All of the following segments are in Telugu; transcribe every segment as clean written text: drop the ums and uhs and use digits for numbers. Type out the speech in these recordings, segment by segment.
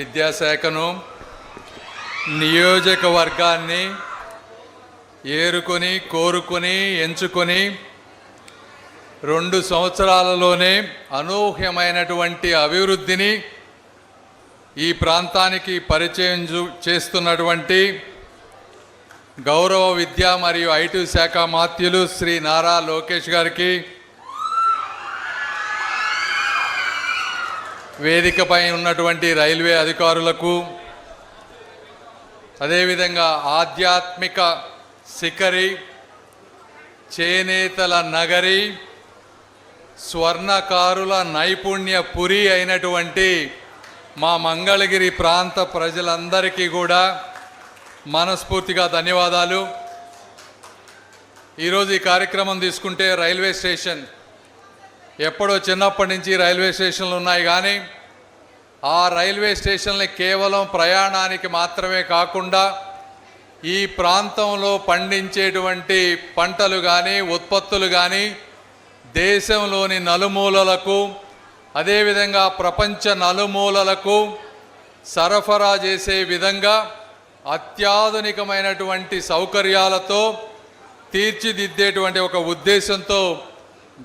విద్యాశాఖను నియోజకవర్గాన్ని ఏరుకొని కోరుకొని ఎంచుకొని 2 సంవత్సరాలలోనే అనూహ్యమైనటువంటి అభివృద్ధిని ఈ ప్రాంతానికి పరిచయం చేస్తున్నటువంటి గౌరవ విద్యా మరియు ఐటీ శాఖ మాత్యులు శ్రీ నారా లోకేష్ గారికి, వేదికపై ఉన్నటువంటి రైల్వే అధికారులకు, అదేవిధంగా ఆధ్యాత్మిక శిఖరి, చేనేతల నగరి, స్వర్ణకారుల నైపుణ్య పురి అయినటువంటి మా మంగళగిరి ప్రాంత ప్రజలందరికీ కూడా మనస్ఫూర్తిగా ధన్యవాదాలు. ఈరోజు ఈ కార్యక్రమం తీసుకుంటే రైల్వే స్టేషన్, ఎప్పుడో చిన్నప్పటి నుంచి రైల్వే స్టేషన్లు ఉన్నాయి, కానీ ఆ రైల్వే స్టేషన్ని కేవలం ప్రయాణానికి మాత్రమే కాకుండా ఈ ప్రాంతంలో పండించేటువంటి పంటలు కానీ ఉత్పత్తులు కానీ దేశంలోని నలుమూలలకు, అదేవిధంగా ప్రపంచ నలుమూలలకు సరఫరా చేసే విధంగా అత్యాధునికమైనటువంటి సౌకర్యాలతో తీర్చిదిద్దేటువంటి ఒక ఉద్దేశంతో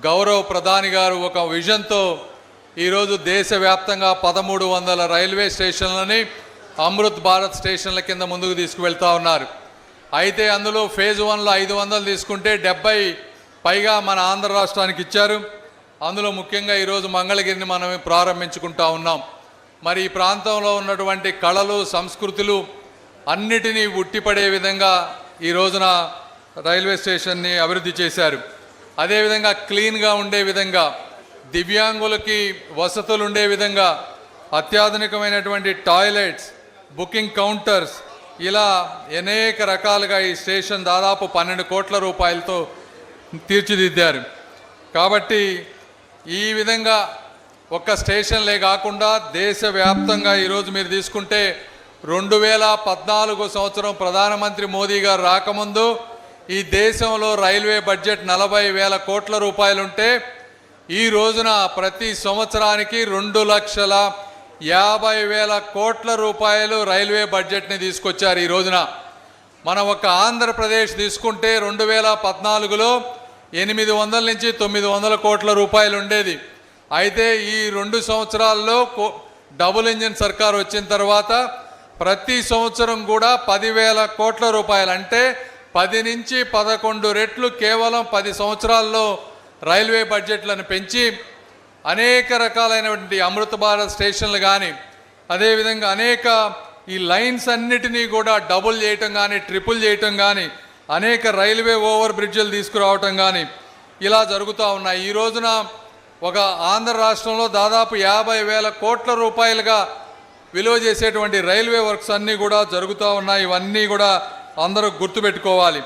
గౌరవ ప్రధాని గారు ఒక విజన్తో ఈరోజు దేశవ్యాప్తంగా 1300 రైల్వే స్టేషన్లని అమృత్ భారత్ స్టేషన్ల కింద ముందుకు తీసుకువెళ్తా ఉన్నారు. అయితే అందులో ఫేజ్ 1లో 500 తీసుకుంటే 70 పైగా మన ఆంధ్ర రాష్ట్రానికి ఇచ్చారు. అందులో ముఖ్యంగా ఈరోజు మంగళగిరిని మనం ప్రారంభించుకుంటా ఉన్నాం. మరి ఈ ప్రాంతంలో ఉన్నటువంటి కళలు, సంస్కృతులు అన్నిటినీ ఉట్టిపడే విధంగా ఈ రోజున రైల్వే స్టేషన్ని అభివృద్ధి చేశారు. అదేవిధంగా క్లీన్గా ఉండే విధంగా, దివ్యాంగులకి వసతులు ఉండే విధంగా అత్యాధునికమైనటువంటి టాయిలెట్స్, బుకింగ్ కౌంటర్స్, ఇలా అనేక రకాలుగా ఈ స్టేషన్ దాదాపు 12 కోట్ల రూపాయలతో తీర్చిదిద్దారు. కాబట్టి ఈ విధంగా ఒక్క స్టేషన్లే కాకుండా దేశవ్యాప్తంగా ఈరోజు మీరు తీసుకుంటే 2014 సంవత్సరం ప్రధానమంత్రి మోదీ గారు రాకముందు ఈ దేశంలో రైల్వే బడ్జెట్ 40,000 కోట్ల రూపాయలుంటే ఈ రోజున ప్రతి సంవత్సరానికి 2,50,000 కోట్ల రూపాయలు రైల్వే బడ్జెట్ని తీసుకొచ్చారు. ఈ రోజున మనం ఒక ఆంధ్రప్రదేశ్ తీసుకుంటే 2014లో 800 నుంచి 900 కోట్ల రూపాయలు ఉండేది. అయితే ఈ 2 సంవత్సరాల్లో డబుల్ ఇంజిన్ సర్కార్ వచ్చిన తర్వాత ప్రతి సంవత్సరం కూడా 10,000 కోట్ల రూపాయలు, అంటే 10 నుంచి 11 రెట్లు కేవలం 10 సంవత్సరాల్లో రైల్వే బడ్జెట్లను పెంచి అనేక రకాలైనటువంటి అమృత భారత్ స్టేషన్లు కానీ, అదేవిధంగా అనేక ఈ లైన్స్ అన్నిటినీ కూడా డబుల్ చేయటం కానీ, ట్రిపుల్ చేయటం కానీ, అనేక రైల్వే ఓవర్ బ్రిడ్జ్లు తీసుకురావటం కానీ ఇలా జరుగుతూ ఉన్నాయి. ఈ రోజున ఒక ఆంధ్ర రాష్ట్రంలో దాదాపు 50,000 కోట్ల రూపాయలుగా విలువ చేసేటువంటి రైల్వే వర్క్స్ అన్నీ కూడా జరుగుతూ ఉన్నాయి. ఇవన్నీ కూడా అందరూ గుర్తుపెట్టుకోవాలి.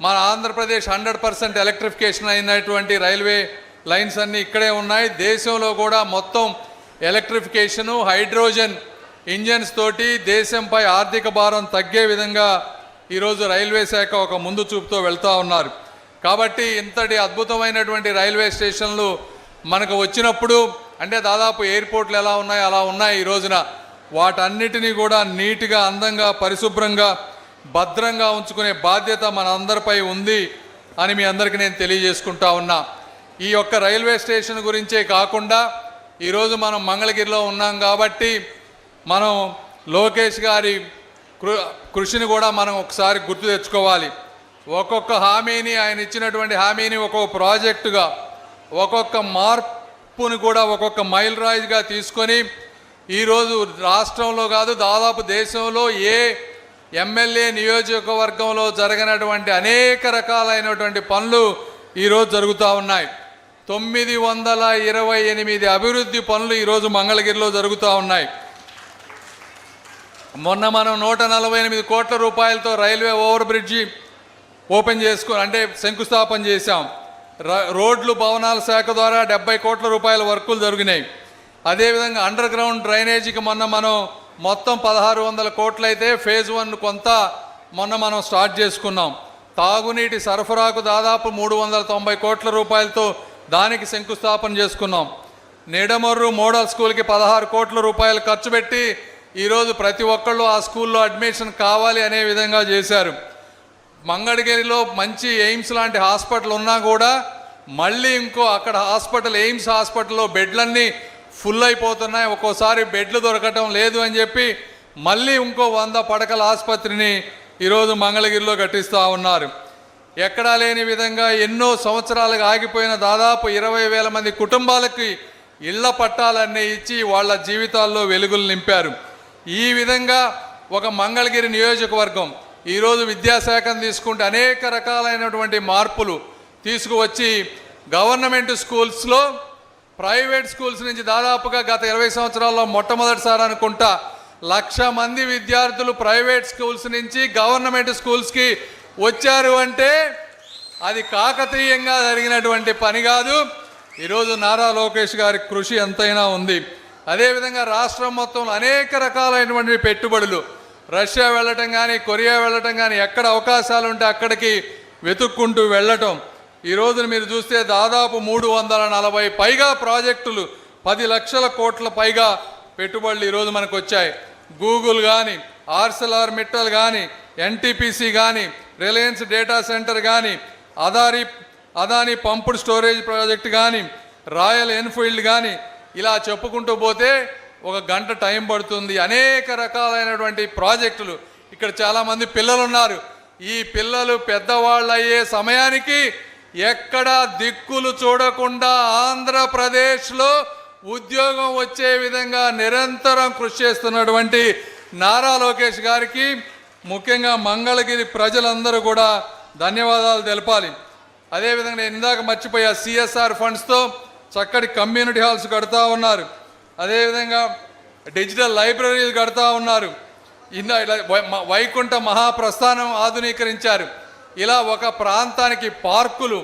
మన ఆంధ్రప్రదేశ్ 100% ఎలక్ట్రిఫికేషన్ అయినటువంటి రైల్వే లైన్స్ అన్నీ ఇక్కడే ఉన్నాయి. దేశంలో కూడా మొత్తం ఎలక్ట్రిఫికేషను, హైడ్రోజన్ ఇంజన్స్ తోటి దేశంపై ఆర్థిక భారం తగ్గే విధంగా ఈరోజు రైల్వే శాఖ ఒక ముందు చూపుతో వెళ్తూ ఉన్నారు. కాబట్టి ఇంతటి అద్భుతమైనటువంటి రైల్వే స్టేషన్లు మనకు వచ్చినప్పుడు, అంటే దాదాపు ఎయిర్పోర్ట్లు ఎలా ఉన్నాయో అలా ఉన్నాయి ఈ రోజున. వాటన్నిటినీ కూడా నీట్గా, అందంగా, పరిశుభ్రంగా, భద్రంగా ఉంచుకునే బాధ్యత మన అందరిపై ఉంది అని మీ అందరికీ నేను తెలియజేసుకుంటా ఉన్నా. ఈ యొక్క రైల్వే స్టేషన్ గురించే కాకుండా ఈరోజు మనం మంగళగిరిలో ఉన్నాం కాబట్టి మనం లోకేష్ గారి కృషిని కూడా మనం ఒకసారి గుర్తు తెచ్చుకోవాలి. ఒక్కొక్క హామీని, ఆయన ఇచ్చినటువంటి హామీని ఒక్కొక్క ప్రాజెక్టుగా, ఒక్కొక్క మార్పుని కూడా ఒక్కొక్క మైల్ రాయిగా తీసుకొని ఈరోజు రాష్ట్రంలో కాదు దాదాపు దేశంలో ఏ ఎమ్మెల్యే నియోజకవర్గంలో జరగనటువంటి అనేక రకాలైనటువంటి పనులు ఈరోజు జరుగుతూ ఉన్నాయి. 928 అభివృద్ధి పనులు ఈరోజు మంగళగిరిలో జరుగుతూ ఉన్నాయి. మొన్న మనం 148 కోట్ల రూపాయలతో రైల్వే ఓవర్ బ్రిడ్జి ఓపెన్ అంటే శంకుస్థాపన చేశాం. రోడ్లు భవనాల శాఖ ద్వారా 70 కోట్ల రూపాయల వర్కులు జరిగినాయి. అదేవిధంగా అండర్ గ్రౌండ్ డ్రైనేజీకి మొన్న మనం మొత్తం 1,600 కోట్లు అయితే ఫేజ్ 1 కొంత మొన్న మనం స్టార్ట్ చేసుకున్నాం. తాగునీటి సరఫరాకు దాదాపు 390 కోట్ల రూపాయలతో దానికి శంకుస్థాపన చేసుకున్నాం. నిడమర్రు మోడల్ స్కూల్కి 16 కోట్ల రూపాయలు ఖర్చు పెట్టి ఈరోజు ప్రతి ఒక్కళ్ళు ఆ స్కూల్లో అడ్మిషన్ కావాలి అనే విధంగా చేశారు. మంగళగిరిలో మంచి ఎయిమ్స్ లాంటి హాస్పిటల్ ఉన్నా కూడా మళ్ళీ ఇంకో అక్కడ హాస్పిటల్ ఎయిమ్స్ హాస్పిటల్లో బెడ్లన్నీ ఫుల్ అయిపోతున్నాయి. ఒక్కోసారి బెడ్లు దొరకటం లేదు అని చెప్పి మళ్ళీ ఇంకో 100 పడకల ఆసుపత్రిని ఈరోజు మంగళగిరిలో కట్టిస్తూ ఉన్నారు. ఎక్కడా లేని విధంగా ఎన్నో సంవత్సరాలుగా ఆగిపోయిన దాదాపు 20,000 మంది కుటుంబాలకి ఇళ్ల పట్టాలన్నీ ఇచ్చి వాళ్ళ జీవితాల్లో వెలుగులు నింపారు. ఈ విధంగా ఒక మంగళగిరి నియోజకవర్గం ఈరోజు విద్యాశాఖను తీసుకుంటే అనేక రకాలైనటువంటి మార్పులు తీసుకువచ్చి గవర్నమెంట్ స్కూల్స్లో ప్రైవేట్ స్కూల్స్ నుంచి దాదాపుగా గత 20 సంవత్సరాల్లో మొట్టమొదటిసారి అనుకుంటా 1,00,000 మంది విద్యార్థులు ప్రైవేట్ స్కూల్స్ నుంచి గవర్నమెంట్ స్కూల్స్కి వచ్చారు అంటే అది కాకతీయంగా జరిగినటువంటి పని కాదు. ఈరోజు నారా లోకేష్ గారి కృషి ఎంతైనా ఉంది. అదేవిధంగా రాష్ట్రం మొత్తంలో అనేక రకాలైనటువంటి పెట్టుబడులు రష్యా వెళ్ళటం కానీ కొరియా వెళ్ళటం కానీ ఎక్కడ అవకాశాలు ఉంటే అక్కడికి వెతుక్కుంటూ వెళ్ళటం. ఈరోజు మీరు చూస్తే దాదాపు 340 పైగా ప్రాజెక్టులు 10 లక్షల కోట్ల పైగా పెట్టుబడులు ఈరోజు మనకు వచ్చాయి. గూగుల్ కానీ ఆర్సెల్ఆర్ మిట్టల్ కానీ ఎన్టీపీసీ కానీ రిలయన్స్ డేటా సెంటర్ కానీ అదానీ పంప్డ్ స్టోరేజ్ ప్రాజెక్ట్ కానీ రాయల్ ఎన్ఫీల్డ్ కానీ ఇలా చెప్పుకుంటూ పోతే 1 గంట టైం పడుతుంది. అనేక రకాలైనటువంటి ప్రాజెక్టులు. ఇక్కడ చాలామంది పిల్లలు ఉన్నారు. ఈ పిల్లలు పెద్దవాళ్ళు అయ్యే సమయానికి ఎక్కడా దిక్కులు చూడకుండా ఆంధ్రప్రదేశ్లో ఉద్యోగం వచ్చే విధంగా నిరంతరం కృషి చేస్తున్నటువంటి నారా లోకేష్ గారికి ముఖ్యంగా మంగళగిరి ప్రజలందరూ కూడా ధన్యవాదాలు తెలపాలి. అదేవిధంగా నేను ఇందాక మర్చిపోయా, సిఎస్ఆర్ ఫండ్స్తో చక్కటి కమ్యూనిటీ హాల్స్ కడతా ఉన్నారు. అదేవిధంగా డిజిటల్ లైబ్రరీలు కడతా ఉన్నారు. ఇలా వైకుంఠ మహాప్రస్థానం ఆధునీకరించారు. ఇలా ఒక ప్రాంతానికి పార్కులు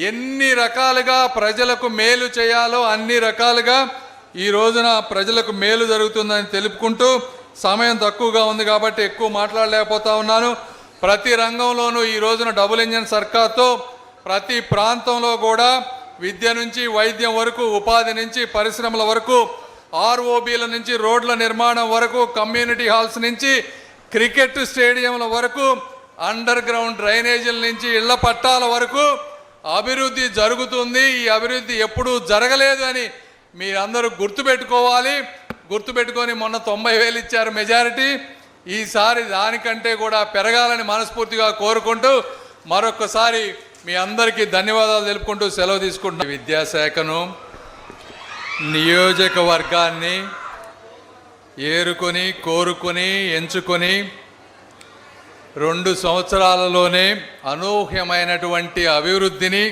ఎన్ని రకాలుగా ప్రజలకు మేలు చేయాలో అన్ని రకాలుగా ఈ రోజున ప్రజలకు మేలు జరుగుతుందని తెలుపుకుంటూ, సమయం తక్కువగా ఉంది కాబట్టి ఎక్కువ మాట్లాడలేకపోతా ఉన్నాను. ప్రతి రంగంలోనూ ఈ రోజున డబుల్ ఇంజన్ సర్కార్తో ప్రతి ప్రాంతంలో కూడా విద్య నుంచి వైద్యం వరకు, ఉపాధి నుంచి పరిశ్రమల వరకు, ఆర్ఓబీల నుంచి రోడ్ల నిర్మాణం వరకు, కమ్యూనిటీ హాల్స్ నుంచి క్రికెట్ స్టేడియంల వరకు, అండర్ గ్రౌండ్ డ్రైనేజీల నుంచి ఇళ్ల పట్టాల వరకు అభివృద్ధి జరుగుతుంది. ఈ అభివృద్ధి ఎప్పుడూ జరగలేదు అని మీరందరూ గుర్తుపెట్టుకోవాలి. గుర్తుపెట్టుకొని మొన్న 90,000 ఇచ్చారు మెజారిటీ. ఈసారి దానికంటే కూడా పెరగాలని మనస్ఫూర్తిగా కోరుకుంటూ మరొకసారి మీ అందరికీ ధన్యవాదాలు తెలుపుకుంటూ సెలవు తీసుకుంటున్నాను. విద్యాశాఖను నియోజకవర్గాన్ని ఏరుకొని కోరుకొని ఎంచుకొని 2 సంవత్సరాలలోనే అనూహ్యమైనటువంటి అభివృద్ధిని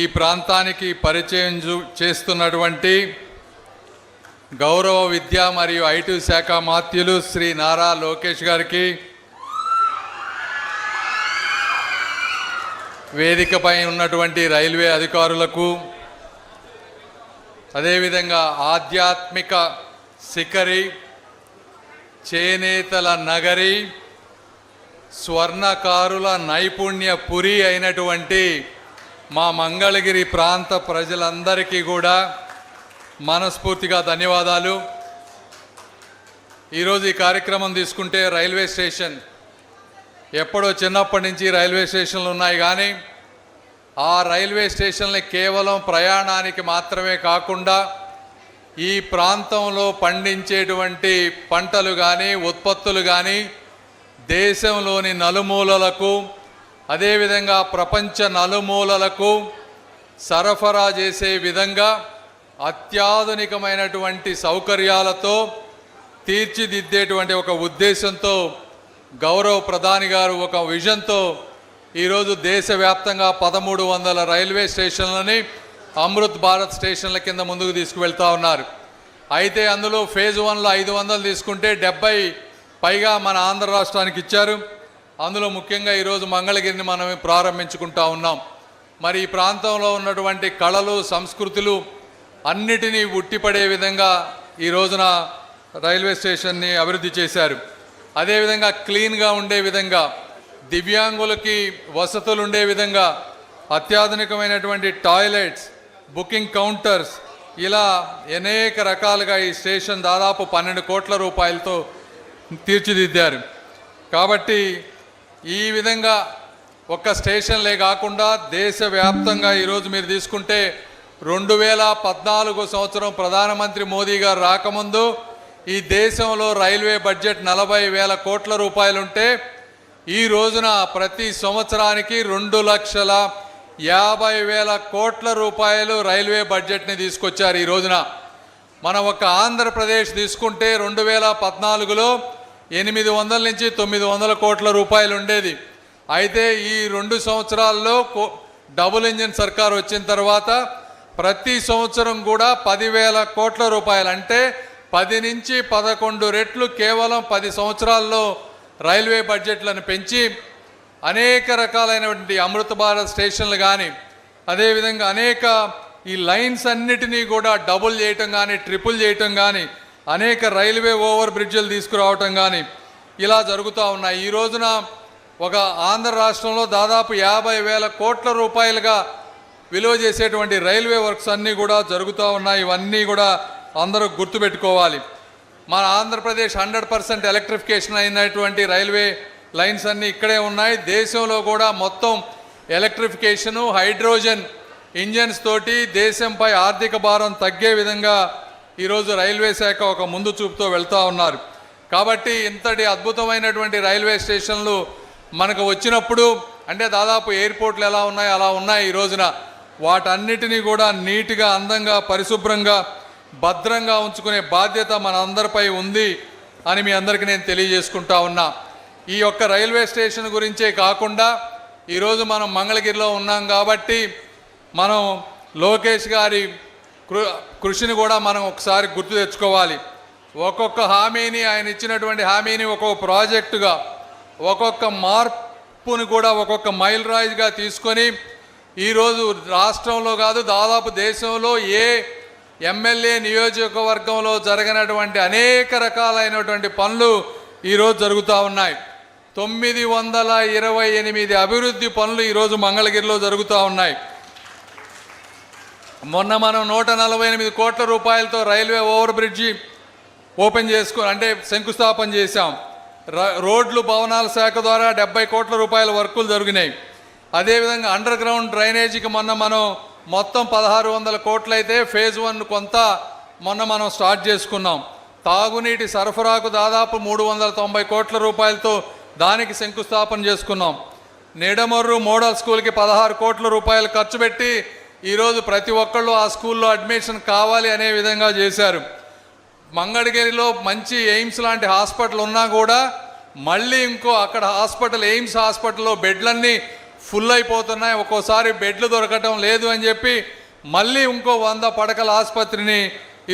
ఈ ప్రాంతానికి పరిచయం చేస్తున్నటువంటి గౌరవ విద్యా మరియు ఐటీ శాఖ మాత్యులు శ్రీ నారా లోకేష్ గారికి, వేదికపై ఉన్నటువంటి రైల్వే అధికారులకు, అదేవిధంగా ఆధ్యాత్మిక శిఖరి, చేనేతల నగరి, స్వర్ణకారుల నైపుణ్య పురి అయినటువంటి మా మంగళగిరి ప్రాంత ప్రజలందరికీ కూడా మనస్ఫూర్తిగా ధన్యవాదాలు. ఈరోజు ఈ కార్యక్రమం తీసుకుంటే రైల్వే స్టేషన్, ఎప్పుడో చిన్నప్పటి నుంచి రైల్వే స్టేషన్లు ఉన్నాయి కానీ ఆ రైల్వే స్టేషన్ని కేవలం ప్రయాణానికి మాత్రమే కాకుండా ఈ ప్రాంతంలో పండించేటువంటి పంటలు కానీ ఉత్పత్తులు కానీ దేశంలోని నలుమూలలకు, అదేవిధంగా ప్రపంచ నలుమూలలకు సరఫరా చేసే విధంగా అత్యాధునికమైనటువంటి సౌకర్యాలతో తీర్చిదిద్దేటువంటి ఒక ఉద్దేశంతో గౌరవ ప్రధాని గారు ఒక విజన్తో ఈరోజు దేశవ్యాప్తంగా 1300 రైల్వే స్టేషన్లని అమృత్ భారత్ స్టేషన్ల కింద ముందుకు తీసుకువెళ్తా ఉన్నారు. అయితే అందులో ఫేజ్ 1లో 500 తీసుకుంటే 70 పైగా మన ఆంధ్ర రాష్ట్రానికి ఇచ్చారు. అందులో ముఖ్యంగా ఈరోజు మంగళగిరిని మనం ప్రారంభించుకుంటా ఉన్నాం. మరి ఈ ప్రాంతంలో ఉన్నటువంటి కళలు, సంస్కృతులు అన్నిటినీ ఉట్టిపడే విధంగా ఈ రోజున రైల్వే స్టేషన్ని అభివృద్ధి చేశారు. అదేవిధంగా క్లీన్గా ఉండే విధంగా, దివ్యాంగులకి వసతులు ఉండే విధంగా అత్యాధునికమైనటువంటి టాయిలెట్స్, బుకింగ్ కౌంటర్స్ ఇలా అనేక రకాలుగా ఈ స్టేషన్ దాదాపు 12 కోట్ల రూపాయలతో తీర్చిదిద్దారు. కాబట్టి ఈ విధంగా ఒక్క స్టేషన్లే కాకుండా దేశవ్యాప్తంగా ఈరోజు మీరు తీసుకుంటే 2014 సంవత్సరం ప్రధానమంత్రి మోదీ గారు రాకముందు ఈ దేశంలో రైల్వే బడ్జెట్ 40,000 కోట్ల రూపాయలుంటే ఈ రోజున ప్రతి సంవత్సరానికి 2,50,000 కోట్ల రూపాయలు రైల్వే బడ్జెట్ని తీసుకొచ్చారు. ఈ రోజున మనం ఒక ఆంధ్రప్రదేశ్ తీసుకుంటే 2014లో 800 నుంచి 900 కోట్ల రూపాయలు ఉండేది. అయితే ఈ 2 సంవత్సరాల్లో డబుల్ ఇంజిన్ సర్కార్ వచ్చిన తర్వాత ప్రతి సంవత్సరం కూడా 10,000 కోట్ల రూపాయలు, అంటే 10 నుంచి 11 రెట్లు కేవలం 10 సంవత్సరాల్లో రైల్వే బడ్జెట్లను పెంచి అనేక రకాలైనటువంటి అమృత భారత్ స్టేషన్లు కానీ అదేవిధంగా అనేక ఈ లైన్స్ అన్నిటినీ కూడా డబుల్ చేయటం కానీ ట్రిపుల్ చేయటం కానీ అనేక రైల్వే ఓవర్ బ్రిడ్జ్లు తీసుకురావటం కానీ ఇలా జరుగుతూ ఉన్నాయి. ఈ రోజున ఒక ఆంధ్ర రాష్ట్రంలో దాదాపు 50,000 కోట్ల రూపాయలుగా విలువ చేసేటువంటి రైల్వే వర్క్స్ అన్నీ కూడా జరుగుతూ ఉన్నాయి. ఇవన్నీ కూడా అందరూ గుర్తుపెట్టుకోవాలి. మన ఆంధ్రప్రదేశ్ 100% ఎలక్ట్రిఫికేషన్ అయినటువంటి రైల్వే లైన్స్ అన్నీ ఇక్కడే ఉన్నాయి. దేశంలో కూడా మొత్తం ఎలక్ట్రిఫికేషను హైడ్రోజన్ ఇంజన్స్ తోటి దేశంపై ఆర్థిక భారం తగ్గే విధంగా ఈరోజు రైల్వే శాఖ ఒక ముందు చూపుతో వెళ్తూ ఉన్నారు. కాబట్టి ఇంతటి అద్భుతమైనటువంటి రైల్వే స్టేషన్లు మనకు వచ్చినప్పుడు అంటే దాదాపు ఎయిర్పోర్ట్లు ఎలా ఉన్నాయో అలా ఉన్నాయి. ఈ రోజున వాటన్నిటినీ కూడా నీట్గా అందంగా పరిశుభ్రంగా భద్రంగా ఉంచుకునే బాధ్యత మన అందరిపై ఉంది అని మీ అందరికీ నేను తెలియజేసుకుంటా ఉన్నా. ఈ యొక్క రైల్వే స్టేషన్ గురించే కాకుండా ఈరోజు మనం మంగళగిరిలో ఉన్నాం కాబట్టి మనం లోకేష్ గారి కృషిని కూడా మనం ఒకసారి గుర్తు తెచ్చుకోవాలి. ఒక్కొక్క హామీని, ఆయన ఇచ్చినటువంటి హామీని ఒక్కొక్క ప్రాజెక్టుగా, ఒక్కొక్క మార్పుని కూడా ఒక్కొక్క మైల్ రాయిగా తీసుకొని ఈరోజు రాష్ట్రంలో కాదు దాదాపు దేశంలో ఏ ఎమ్మెల్యే నియోజకవర్గంలో జరగనటువంటి అనేక రకాలైనటువంటి పనులు ఈరోజు జరుగుతూ ఉన్నాయి. 928 అభివృద్ధి పనులు ఈరోజు మంగళగిరిలో జరుగుతూ ఉన్నాయి. మొన్న మనం 148 కోట్ల రూపాయలతో రైల్వే ఓవర్ బ్రిడ్జి ఓపెన్ అంటే శంకుస్థాపన చేశాం. రోడ్లు భవనాల శాఖ ద్వారా 70 కోట్ల రూపాయల వర్కులు జరిగినాయి. అదేవిధంగా అండర్ గ్రౌండ్ డ్రైనేజీకి మొన్న మనం మొత్తం 1,600 కోట్లు అయితే ఫేజ్ 1 కొంత మొన్న మనం స్టార్ట్ చేసుకున్నాం. తాగునీటి సరఫరాకు దాదాపు 390 కోట్ల రూపాయలతో దానికి శంకుస్థాపన చేసుకున్నాం. నిడమర్రు మోడల్ స్కూల్కి 16 కోట్ల రూపాయలు ఖర్చు పెట్టి ఈరోజు ప్రతి ఒక్కళ్ళు ఆ స్కూల్లో అడ్మిషన్ కావాలి అనే విధంగా చేశారు. మంగళగిరిలో మంచి ఎయిమ్స్ లాంటి హాస్పిటల్ ఉన్నా కూడా మళ్ళీ ఇంకో అక్కడ హాస్పిటల్ ఎయిమ్స్ హాస్పిటల్లో బెడ్లన్నీ ఫుల్ అయిపోతున్నాయి. ఒక్కోసారి బెడ్లు దొరకటం లేదు అని చెప్పి మళ్ళీ ఇంకో 100 పడకల ఆసుపత్రిని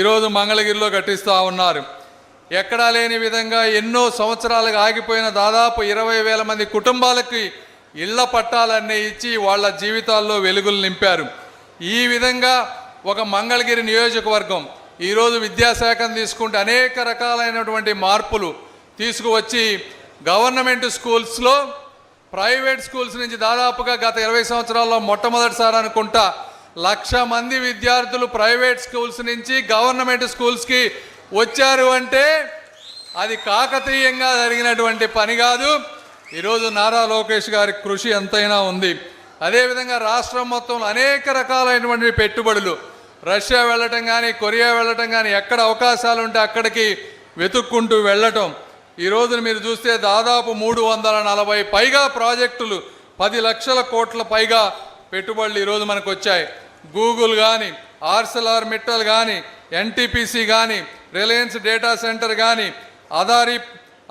ఈరోజు మంగళగిరిలో కట్టిస్తూ ఉన్నారు. ఎక్కడా లేని విధంగా ఎన్నో సంవత్సరాలుగా ఆగిపోయిన దాదాపు 20,000 మంది కుటుంబాలకి ఇళ్ల పట్టాలన్నీ ఇచ్చి వాళ్ళ జీవితాల్లో వెలుగులు నింపారు. ఈ విధంగా ఒక మంగళగిరి నియోజకవర్గం ఈరోజు విద్యాశాఖను తీసుకుంటే అనేక రకాలైనటువంటి మార్పులు తీసుకువచ్చి గవర్నమెంట్ స్కూల్స్లో ప్రైవేట్ స్కూల్స్ నుంచి దాదాపుగా గత 20 సంవత్సరాల్లో మొట్టమొదటిసారి అనుకుంటా 1,00,000 మంది విద్యార్థులు ప్రైవేట్ స్కూల్స్ నుంచి గవర్నమెంట్ స్కూల్స్కి వచ్చారు అంటే అది కాకతీయంగా జరిగినటువంటి పని కాదు. ఈరోజు నారా లోకేష్ గారి కృషి ఎంతైనా ఉంది. అదేవిధంగా రాష్ట్రం మొత్తంలో అనేక రకాలైనటువంటి పెట్టుబడులు, రష్యా వెళ్ళటం కానీ కొరియా వెళ్ళటం కానీ ఎక్కడ అవకాశాలు ఉంటే అక్కడికి వెతుక్కుంటూ వెళ్ళటం. ఈ రోజున మీరు చూస్తే దాదాపు 340 పైగా ప్రాజెక్టులు 10 లక్షల కోట్ల పైగా పెట్టుబడులు ఈరోజు మనకు వచ్చాయి. గూగుల్ కానీ, ఆర్సెల్ఆర్ మిట్టల్ కానీ, ఎన్టీపీసీ కానీ, రిలయన్స్ డేటా సెంటర్ కానీ,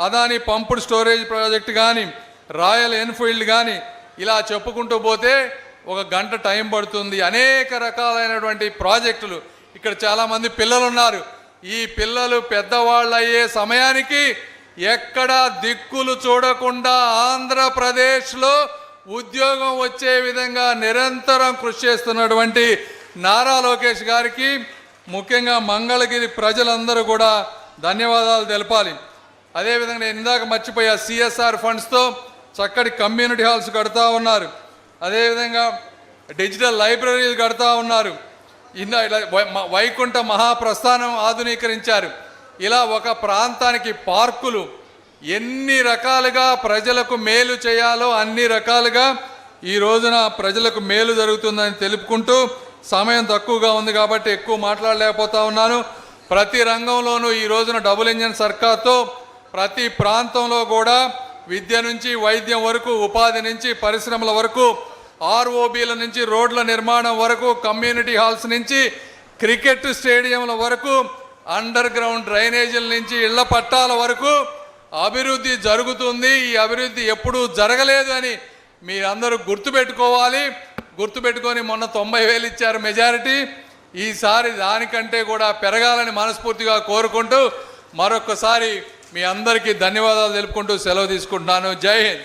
అదానీ పంప్డ్ స్టోరేజ్ ప్రాజెక్ట్ కానీ, రాయల్ ఎన్ఫీల్డ్ కానీ ఇలా చెప్పుకుంటూ పోతే ఒక గంట టైం పడుతుంది. అనేక రకాలైనటువంటి ప్రాజెక్టులు. ఇక్కడ చాలామంది పిల్లలు ఉన్నారు. ఈ పిల్లలు పెద్దవాళ్ళు అయ్యే సమయానికి ఎక్కడ దిక్కులు చూడకుండా ఆంధ్రప్రదేశ్లో ఉద్యోగం వచ్చే విధంగా నిరంతరం కృషి చేస్తున్నటువంటి నారా లోకేష్ గారికి ముఖ్యంగా మంగళగిరి ప్రజలందరూ కూడా ధన్యవాదాలు తెలపాలి. అదేవిధంగా నేను ఇందాక మర్చిపోయా, సిఎస్ఆర్ ఫండ్స్తో చక్కటి కమ్యూనిటీ హాల్స్ కడతా ఉన్నారు. అదేవిధంగా డిజిటల్ లైబ్రరీలు కడతా ఉన్నారు. ఇలా వైకుంఠ మహాప్రస్థానం ఆధునీకరించారు. ఇలా ఒక ప్రాంతానికి పార్కులు ఎన్ని రకాలుగా ప్రజలకు మేలు చేయాలో అన్ని రకాలుగా ఈ రోజున ప్రజలకు మేలు జరుగుతుందని తెలుపుకుంటూ, సమయం తక్కువగా ఉంది కాబట్టి ఎక్కువ మాట్లాడలేకపోతా ఉన్నాను. ప్రతి రంగంలోనూ ఈ రోజున డబుల్ ఇంజన్ సర్కార్తో ప్రతి ప్రాంతంలో కూడా విద్య నుంచి వైద్యం వరకు, ఉపాధి నుంచి పరిశ్రమల వరకు, ఆర్ఓబీల నుంచి రోడ్ల నిర్మాణం వరకు, కమ్యూనిటీ హాల్స్ నుంచి క్రికెట్ స్టేడియంల వరకు, అండర్ గ్రౌండ్ డ్రైనేజీల నుంచి ఇళ్ల పట్టాల వరకు అభివృద్ధి జరుగుతుంది. ఈ అభివృద్ధి ఎప్పుడూ జరగలేదు అని మీరందరూ గుర్తుపెట్టుకోవాలి. గుర్తుపెట్టుకొని మొన్న 90,000 ఇచ్చారు మెజారిటీ. ఈసారి దానికంటే కూడా పెరగాలని మనస్ఫూర్తిగా కోరుకుంటూ మరొకసారి మీ అందరికీ ధన్యవాదాలు తెలుపుకుంటూ సెలవు తీసుకుంటున్నాను. జై హింద్.